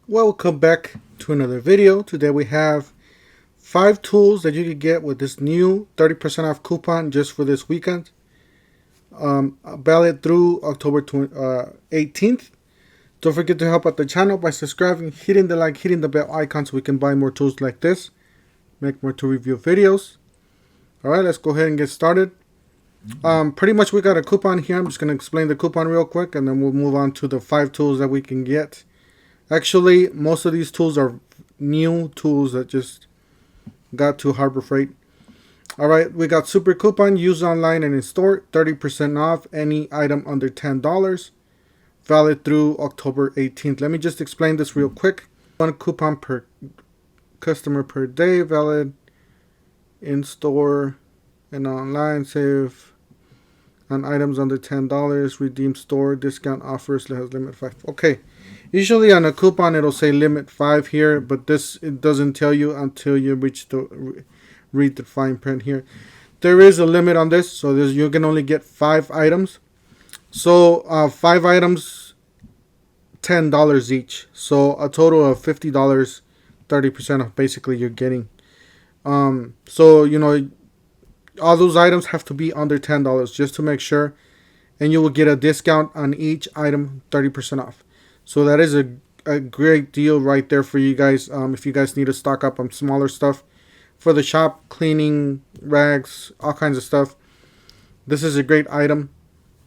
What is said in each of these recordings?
Welcome back to another video. Today we have 5 tools that you can get with this new 30% off coupon just for this weekend. Valid through October 18th. Don't forget to help out the channel by subscribing, hitting the like, hitting the bell icon so we can buy more tools like this, make more tool review videos. Alright, let's go ahead and get started. Pretty much we got a coupon here. I'm just going to explain the coupon real quick and then we'll move on to the 5 tools that we can get. Actually, most of these tools are new tools that just got to Harbor Freight. Alright, we got super coupon, used online and in store, 30% off any item under $10. Valid through October 18th. Let me just explain this real quick. 1 coupon per customer per day, valid in store and online. Save on items under $10. Redeem store discount offers has limit 5. Okay. Usually on a coupon it'll say limit 5 here, but this it doesn't tell you until you read the fine print here. There is a limit on this, so you can only get 5 items. So 5 items, $10 each. So a total of $50, 30% off basically you're getting. So you know, all those items have to be under $10 just to make sure, and you will get a discount on each item, 30% off. So that is a great deal right there for you guys. If you guys need to stock up on smaller stuff for the shop, cleaning, rags, all kinds of stuff, this is a great item.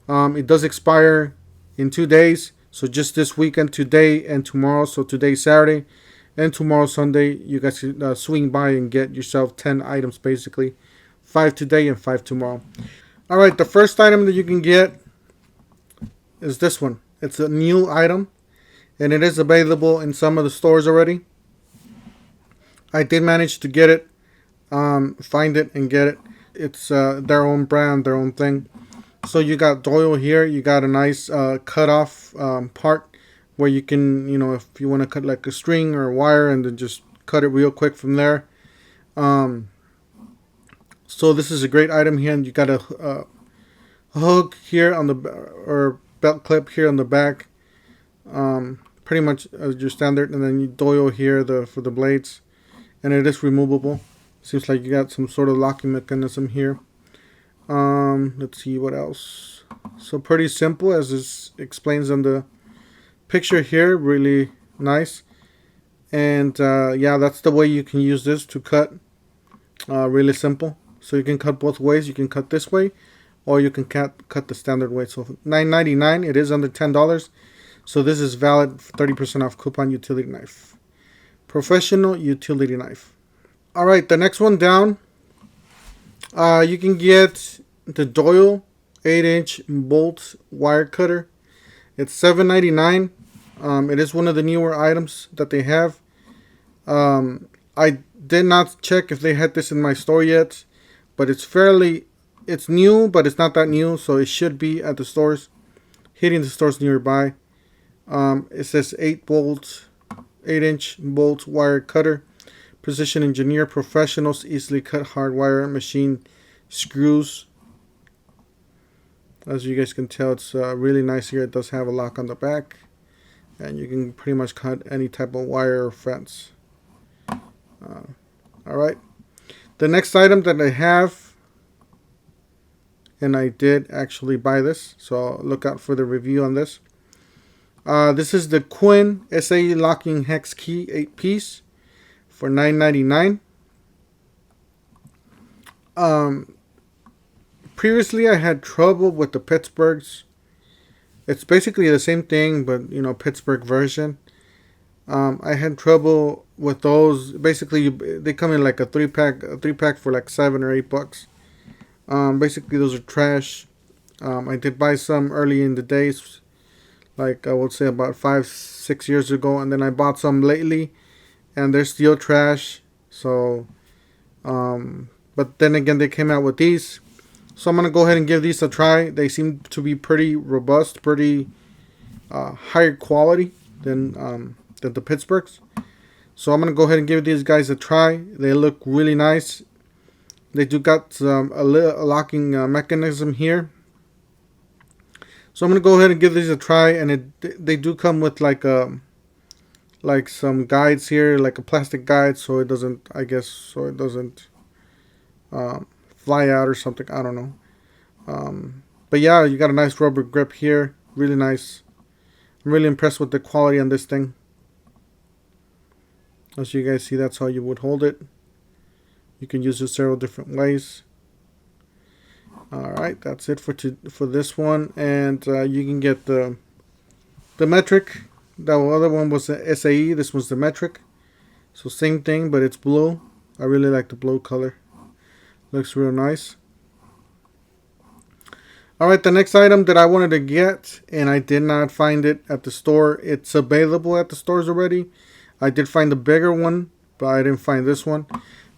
It does expire in 2 days. So just this weekend, today and tomorrow. So today Saturday and tomorrow Sunday, you guys can swing by and get yourself 10 items basically. 5 today and 5 tomorrow. Alright, the first item that you can get is this one. It's a new item. And it is available in some of the stores already. I did manage to get it, find it and get it. It's their own brand, their own thing. So you got Doyle here. You got a nice cut off part where you can, you know, if you want to cut like a string or a wire and then just cut it real quick from there. So this is a great item here, and you got a hook here on the or belt clip here on the back. Pretty much as your standard, and then you Doyle here for the blades, and it is removable. Seems like you got some sort of locking mechanism here. Let's see what else. So pretty simple as this explains on the picture here. Really nice. And yeah, that's the way you can use this to cut. Really simple. So you can cut both ways. You can cut this way, or you can cut the standard way. So $9.99. It is under $10. So this is valid 30% off coupon utility knife. Professional utility knife. Alright, the next one down. You can get the Doyle 8-inch bolt wire cutter. It's $7.99. It is one of the newer items that they have. I did not check if they had this in my store yet. But it's new, but it's not that new. So it should be at the stores. Hitting the stores nearby. It says 8-inch bolt wire cutter. Precision engineer, professionals easily cut hard wire, machine screws. As you guys can tell, it's really nice here. It does have a lock on the back, and you can pretty much cut any type of wire or fence. Alright, the next item that I have, and I did actually buy this, so look out for the review on this. This is the Quinn SA locking Hex Key 8-piece for $9.99. Previously I had trouble with the Pittsburghs. It's basically the same thing, but you know, Pittsburgh version. I had trouble with those. Basically they come in like a 3-pack for like $7 or $8. Basically those are trash. I did buy some early in the days, like I would say about 5-6 years ago, and then I bought some lately and they're still trash. So but then again they came out with these, so I'm gonna go ahead and give these a try. They seem to be pretty robust, pretty higher quality than the Pittsburghs. So I'm gonna go ahead and give these guys a try. They look really nice. They do got a locking mechanism here. So I'm gonna go ahead and give these a try, and they do come with like a like some guides here, like a plastic guide, so it doesn't, I guess, so it doesn't fly out or something. I don't know. But yeah, you got a nice rubber grip here, really nice. I'm really impressed with the quality on this thing. As you guys see, that's how you would hold it. You can use it several different ways. Alright, that's it for this one. And you can get the metric. The other one was the SAE. This was the metric. So same thing, but it's blue. I really like the blue color. Looks real nice. Alright, the next item that I wanted to get, and I did not find it at the store. It's available at the stores already. I did find the bigger one, but I didn't find this one.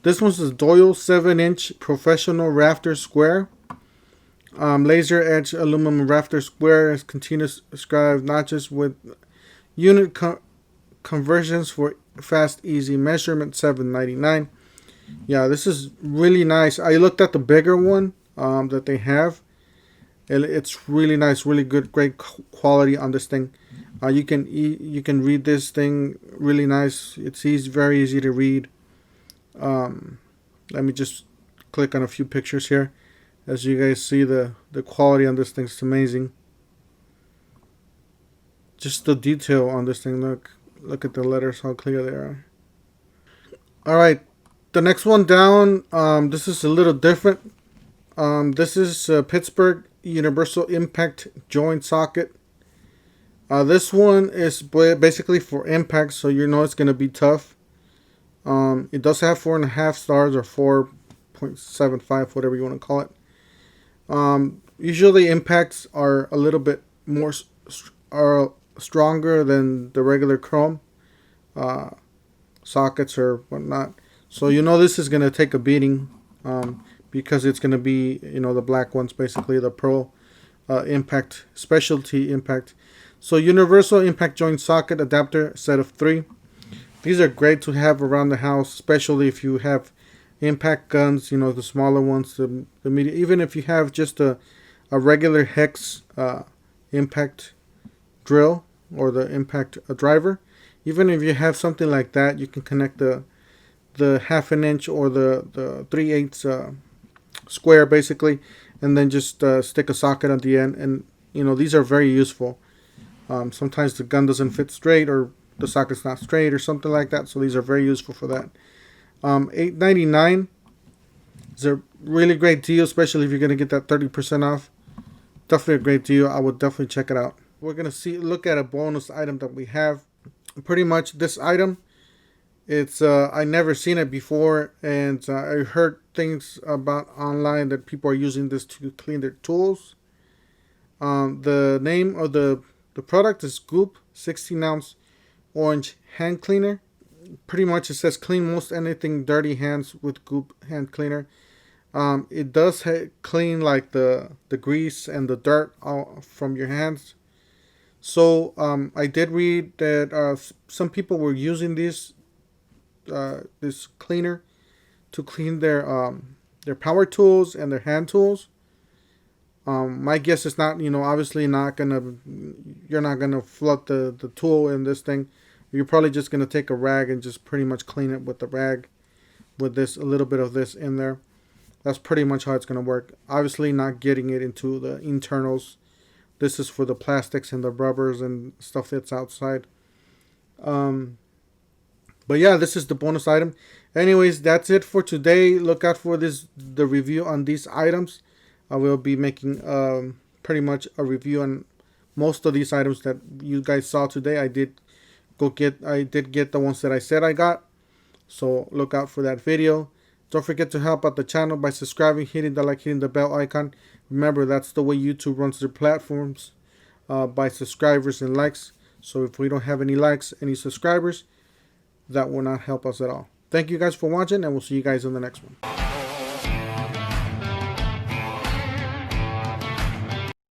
This one's the Doyle 7-inch Professional Rafter Square. Laser edge aluminum rafter square is continuous scribe notches with unit conversions for fast, easy measurement. $7.99. Yeah, this is really nice. I looked at the bigger one that they have. It's really nice, really good, great quality on this thing. You can read this thing really nice. It's easy, very easy to read. Let me just click on a few pictures here. As you guys see, the quality on this thing is amazing. Just the detail on this thing. Look at the letters, how clear they are. All right, the next one down. This is a little different. This is Pittsburgh Universal Impact Joint Socket. This one is basically for impact, so you know it's going to be tough. It does have 4.5 stars or 4.75, whatever you want to call it. Usually impacts are a little bit more stronger than the regular chrome sockets or whatnot. So you know this is going to take a beating because it's going to be, you know, the black ones, basically the Pro Impact Specialty Impact. So Universal Impact Joint Socket Adapter set of 3. These are great to have around the house, especially if you have impact guns, you know, the smaller ones, the medium. Even if you have just a regular hex impact drill or the impact driver, even if you have something like that, you can connect the 1/2 inch or the 3/8 square basically, and then just stick a socket at the end. And you know, these are very useful. Sometimes the gun doesn't fit straight or the socket's not straight or something like that, so these are very useful for that. $8.99 is a really great deal, especially if you're going to get that 30% off. Definitely a great deal. I would definitely check it out. We're going to look at a bonus item that we have. Pretty much this item, it's I never seen it before, and I heard things about online that people are using this to clean their tools. The name of the product is Goop 16-ounce orange hand cleaner. Pretty much it says clean most anything dirty hands with Goop hand cleaner. It does clean like the grease and the dirt from your hands. So I did read that some people were using this cleaner to clean their power tools and their hand tools. My guess is not, you know, obviously you're not gonna flood the tool in this thing. You're probably just gonna take a rag and just pretty much clean it with the rag, with a little bit of this in there. That's pretty much how it's gonna work. Obviously not getting it into the internals. This is for the plastics and the rubbers and stuff that's outside. But yeah, this is the bonus item. Anyways, that's it for today. Look out for the review on these items. I will be making pretty much a review on most of these items that you guys saw today. I did get the ones that I said I got. So look out for that video. Don't forget to help out the channel by subscribing, hitting the bell icon. Remember, that's the way YouTube runs their platforms, by subscribers and likes. So if we don't have any likes, any subscribers, that will not help us at all. Thank you guys for watching, and we'll see you guys in the next one.